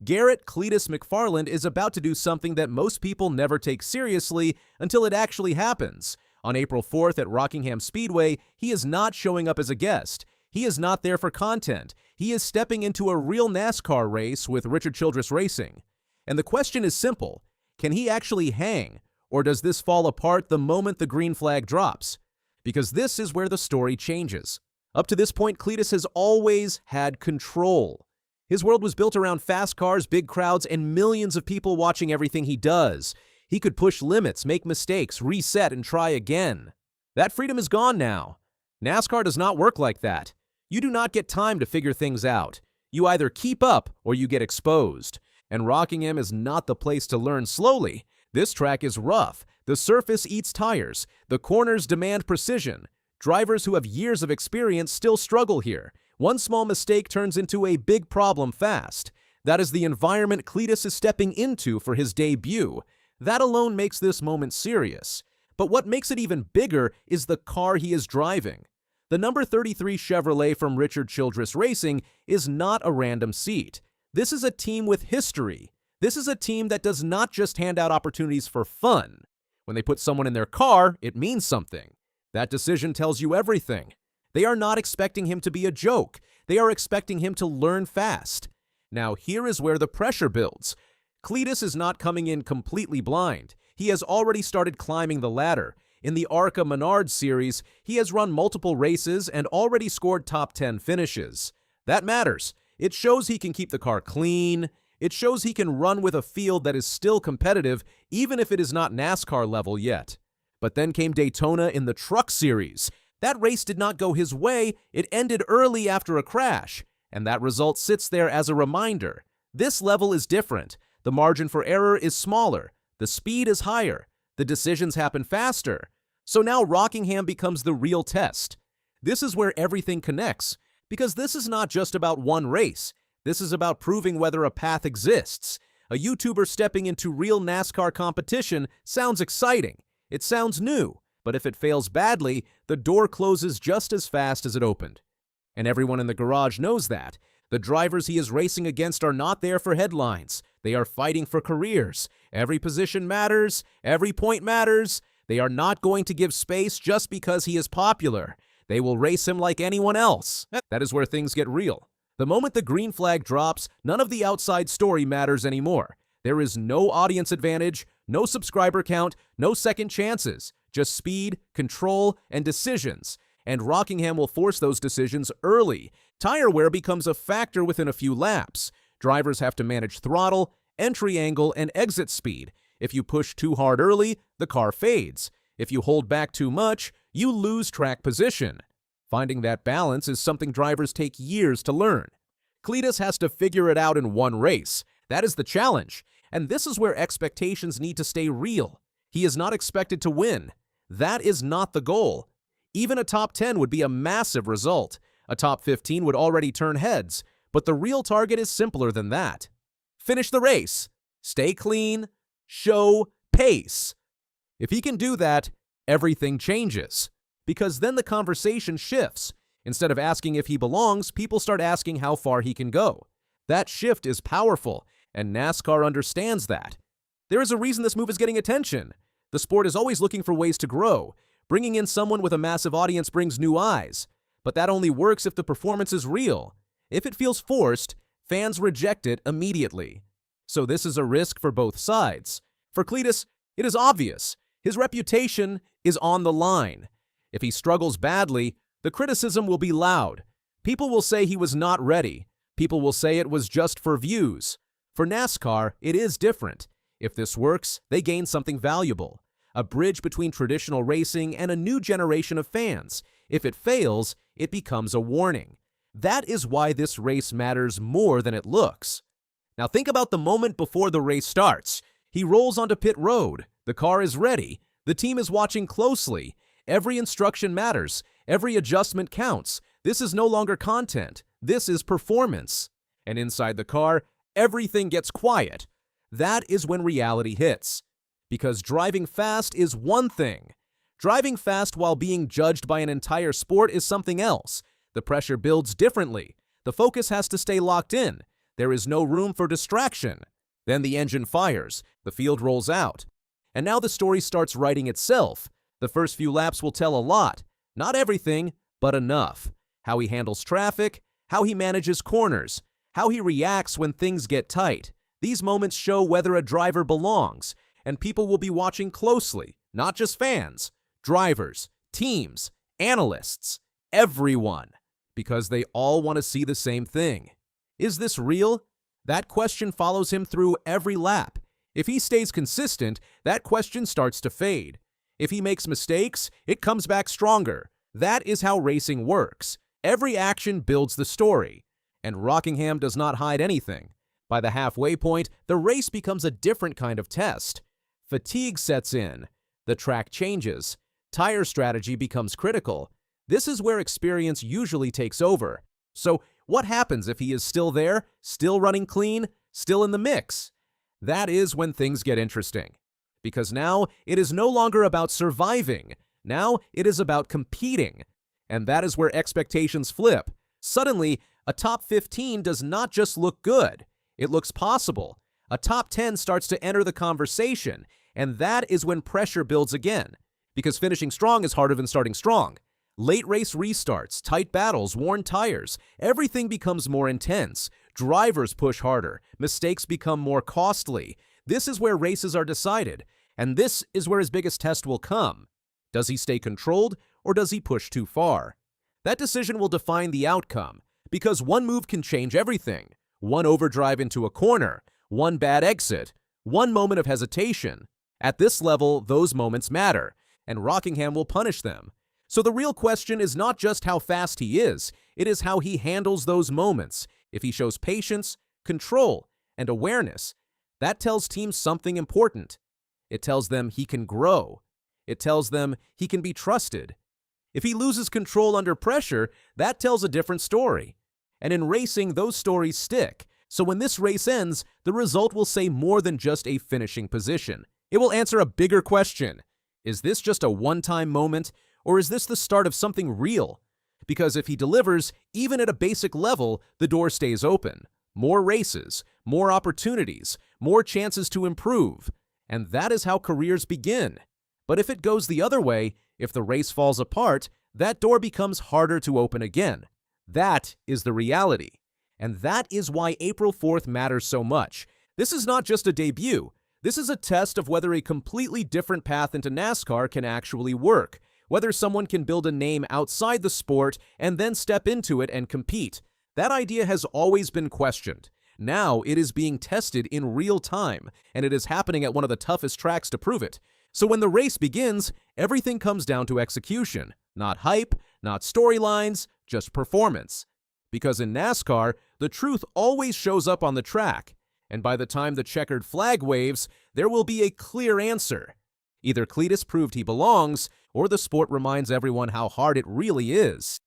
Garrett Cleetus McFarland is about to do something that most people never take seriously until it actually happens. On April 4th at Rockingham Speedway, he is not showing up as a guest. He is not there for content. He is stepping into a real NASCAR race with Richard Childress Racing. And the question is simple. Can he actually hang, or does this fall apart the moment the green flag drops? Because this is where the story changes. Up to this point, Cleetus has always had control. His world was built around fast cars, big crowds, and millions of people watching everything he does. He could push limits, make mistakes, reset, and try again. That freedom is gone now. NASCAR does not work like that. You do not get time to figure things out. You either keep up or you get exposed. And Rockingham is not the place to learn slowly. This track is rough. The surface eats tires. The corners demand precision. Drivers who have years of experience still struggle here. One small mistake turns into a big problem fast. That is the environment Cleetus is stepping into for his debut. That alone makes this moment serious. But what makes it even bigger is the car he is driving. The number 33 Chevrolet from Richard Childress Racing is not a random seat. This is a team with history. This is a team that does not just hand out opportunities for fun. When they put someone in their car, it means something. That decision tells you everything. They are not expecting him to be a joke. They are expecting him to learn fast. Now, here is where the pressure builds. Cleetus is not coming in completely blind. He has already started climbing the ladder. In the ARCA Menards Series, he has run multiple races and already scored top 10 finishes. That matters. It shows he can keep the car clean. It shows he can run with a field that is still competitive, even if it is not NASCAR level yet. But then came Daytona in the Truck Series. That race did not go his way. It ended early after a crash. And that result sits there as a reminder. This level is different. The margin for error is smaller. The speed is higher. The decisions happen faster. So now Rockingham becomes the real test. This is where everything connects, because this is not just about one race. This is about proving whether a path exists. A YouTuber stepping into real NASCAR competition sounds exciting. It sounds new. But if it fails badly, the door closes just as fast as it opened. And everyone in the garage knows that. The drivers he is racing against are not there for headlines. They are fighting for careers. Every position matters. Every point matters. They are not going to give space just because he is popular. They will race him like anyone else. That is where things get real. The moment the green flag drops, none of the outside story matters anymore. There is no audience advantage, no subscriber count, no second chances. Just speed, control, and decisions. And Rockingham will force those decisions early. Tire wear becomes a factor within a few laps. Drivers have to manage throttle, entry angle, and exit speed. If you push too hard early, the car fades. If you hold back too much, you lose track position. Finding that balance is something drivers take years to learn. Cleetus has to figure it out in one race. That is the challenge. And this is where expectations need to stay real. He is not expected to win. That is not the goal. Even a top 10 would be a massive result. A top 15 would already turn heads, but the real target is simpler than that. Finish the race. Stay clean. Show pace. If he can do that, everything changes. Because then the conversation shifts. Instead of asking if he belongs, people start asking how far he can go. That shift is powerful, and NASCAR understands that. There is a reason this move is getting attention. The sport is always looking for ways to grow. Bringing in someone with a massive audience brings new eyes. But that only works if the performance is real. If it feels forced, fans reject it immediately. So this is a risk for both sides. For Cleetus, it is obvious. His reputation is on the line. If he struggles badly, the criticism will be loud. People will say he was not ready. People will say it was just for views. For NASCAR, it is different. If this works, they gain something valuable. A bridge between traditional racing and a new generation of fans. If it fails, it becomes a warning. That is why this race matters more than it looks. Now think about the moment before the race starts. He rolls onto pit road. The car is ready. The team is watching closely. Every instruction matters. Every adjustment counts. This is no longer content. This is performance. And inside the car, everything gets quiet. That is when reality hits. Because driving fast is one thing. Driving fast while being judged by an entire sport is something else. The pressure builds differently. The focus has to stay locked in. There is no room for distraction. Then the engine fires, the field rolls out. And now the story starts writing itself. The first few laps will tell a lot. Not everything, but enough. How he handles traffic, how he manages corners, how he reacts when things get tight. These moments show whether a driver belongs, and people will be watching closely, not just fans, drivers, teams, analysts, everyone, because they all want to see the same thing. Is this real? That question follows him through every lap. If he stays consistent, that question starts to fade. If he makes mistakes, it comes back stronger. That is how racing works. Every action builds the story. And Rockingham does not hide anything. By the halfway point, the race becomes a different kind of test. Fatigue sets in. The track changes. Tire strategy becomes critical. This is where experience usually takes over. So, what happens if he is still there, still running clean, still in the mix? That is when things get interesting. Because now, it is no longer about surviving. Now, it is about competing. And that is where expectations flip. Suddenly, a top 15 does not just look good. It looks possible. A top 10 starts to enter the conversation, and that is when pressure builds again. Because finishing strong is harder than starting strong. Late race restarts, tight battles, worn tires, everything becomes more intense. Drivers push harder, mistakes become more costly. This is where races are decided, and this is where his biggest test will come. Does he stay controlled, or does he push too far? That decision will define the outcome, because one move can change everything. One overdrive into a corner, one bad exit, one moment of hesitation. At this level, those moments matter, and Rockingham will punish them. So the real question is not just how fast he is, it is how he handles those moments. If he shows patience, control, and awareness, that tells teams something important. It tells them he can grow. It tells them he can be trusted. If he loses control under pressure, that tells a different story. And in racing, those stories stick. So when this race ends, the result will say more than just a finishing position. It will answer a bigger question. Is this just a one-time moment, or is this the start of something real? Because if he delivers, even at a basic level, the door stays open. More races, more opportunities, more chances to improve. And that is how careers begin. But if it goes the other way, if the race falls apart, that door becomes harder to open again. That is the reality. And that is why April 4th matters so much. This is not just a debut. This is a test of whether a completely different path into NASCAR can actually work, whether someone can build a name outside the sport and then step into it and compete. That idea has always been questioned. Now it is being tested in real time, and it is happening at one of the toughest tracks to prove it. So when the race begins, everything comes down to execution. Not hype, not storylines, just performance. Because in NASCAR, the truth always shows up on the track. And by the time the checkered flag waves, there will be a clear answer. Either Cleetus proved he belongs, or the sport reminds everyone how hard it really is.